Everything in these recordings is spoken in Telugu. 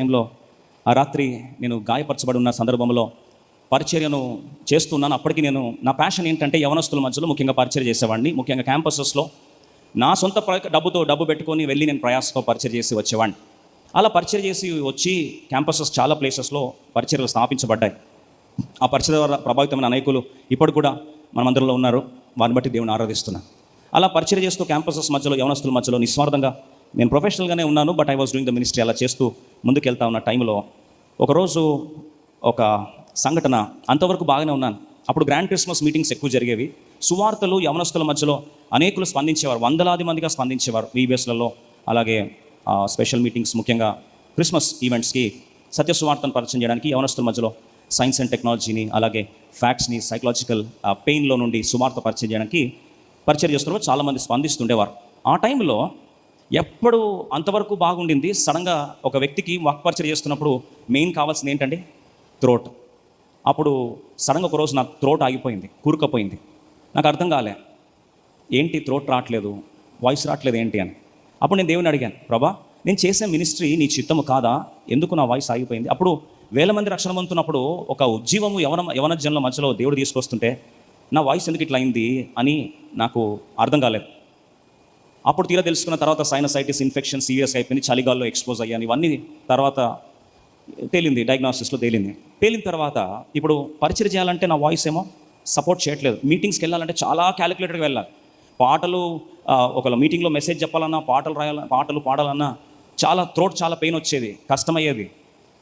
టైంలో ఆ రాత్రి నేను గాయపరచబడి ఉన్న సందర్భంలో పరిచర్యను చేస్తున్నాను. అప్పటికి నేను నా ప్యాషన్ ఏంటంటే యవనస్తుల మధ్యలో ముఖ్యంగా పరిచర్య చేసేవాడిని. ముఖ్యంగా క్యాంపసెస్లో నా సొంత డబ్బు పెట్టుకొని వెళ్ళి నేను ప్రయాసంతో పరిచర్య చేసి వచ్చేవాడిని. అలా పరిచర్య చేసి వచ్చి క్యాంపసెస్ చాలా ప్లేసెస్లో పరిచర్యలు స్థాపించబడ్డాయి. ఆ పరిచర్య ద్వారా ప్రభావితమైన అనేకులు ఇప్పుడు కూడా మన మందిరంలో ఉన్నారు. వారిని బట్టి దేవుని ఆరాధిస్తున్నాను. అలా పరిచర్య చేస్తూ క్యాంపసెస్ మధ్యలో యవనస్తుల మధ్యలో నిస్వార్థంగా నేను ప్రొఫెషనల్గానే ఉన్నాను, but I was doing the ministry. అలా చేస్తూ ముందుకెళ్తా ఉన్న టైంలో ఒకరోజు ఒక సంఘటన, అంతవరకు బాగానే ఉన్నాను. అప్పుడు గ్రాండ్ క్రిస్మస్ మీటింగ్స్ ఎక్కువ జరిగేవి. సువార్తలు యవనస్తుల మధ్యలో అనేకులు స్పందించేవారు, వందలాది మందిగా స్పందించేవారు వీబీఎస్లలో. అలాగే స్పెషల్ మీటింగ్స్, ముఖ్యంగా క్రిస్మస్ ఈవెంట్స్కి సత్య సువార్తను పరిచయం చేయడానికి యవనస్తుల మధ్యలో సైన్స్ అండ్ టెక్నాలజీని, అలాగే ఫ్యాక్ట్స్ని, సైకలాజికల్ పెయిన్లో నుండి సువార్త పరిచయం చేయడానికి పరిచయం చేస్తున్నప్పుడు చాలామంది స్పందిస్తుండేవారు. ఆ టైంలో ఎప్పుడు అంతవరకు బాగుండింది, సడన్గా ఒక వ్యక్తికి వాక్పరిచయం చేస్తున్నప్పుడు మెయిన్ కావాల్సింది ఏంటండి? థ్రోట్. అప్పుడు సడన్గా ఒకరోజు నా థ్రోట్ ఆగిపోయింది, కూరుకపోయింది. నాకు అర్థం కాలే, ఏంటి థ్రోట్ రావట్లేదు, వాయిస్ రావట్లేదు ఏంటి అని. అప్పుడు నేను దేవుని అడిగాను, ప్రభా నేను చేసే మినిస్ట్రీ నీ చిత్తము కాదా, ఎందుకు నా వాయిస్ ఆగిపోయింది? అప్పుడు వేల మంది రక్షణ పొందుతున్నప్పుడు ఒక ఉజ్జీవము యవన జనుల మధ్యలో దేవుడు తీసుకొస్తుంటే నా వాయిస్ ఎందుకు ఇట్లా అయింది అని నాకు అర్థం కాలేదు. అప్పుడు తీరా తెలుసుకున్న తర్వాత సైనసైటిస్ ఇన్ఫెక్షన్ సీరియస్ అయిపోయింది, చలిగాల్లో ఎక్స్పోజ్ అయ్యాను. ఇవన్నీ తర్వాత తేలింది, డయాగ్నోసిస్లో తేలిన తర్వాత ఇప్పుడు పరిచయం చేయాలంటే నా వాయిస్ ఏమో సపోర్ట్ చేయట్లేదు. మీటింగ్స్కి వెళ్ళాలంటే చాలా క్యాలిక్యులేటెడ్గా వెళ్ళాలి. పాటలు ఒక మీటింగ్లో మెసేజ్ చెప్పాలన్నా, పాటలు పాడాలన్నా థ్రోట్ చాలా పెయిన్ వచ్చేది, కష్టమయ్యేది.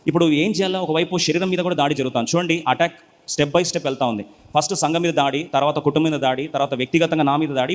ఇప్పుడు ఏం చేయాలో, ఒకవైపు శరీరం మీద కూడా దాడి జరుగుతుంది. చూడండి, అటాక్ స్టెప్ బై స్టెప్ వెళ్తూ ఉంది. ఫస్ట్ సంఘం మీద దాడి, తర్వాత కుటుంబం మీద దాడి, తర్వాత వ్యక్తిగతంగా నా మీద దాడి.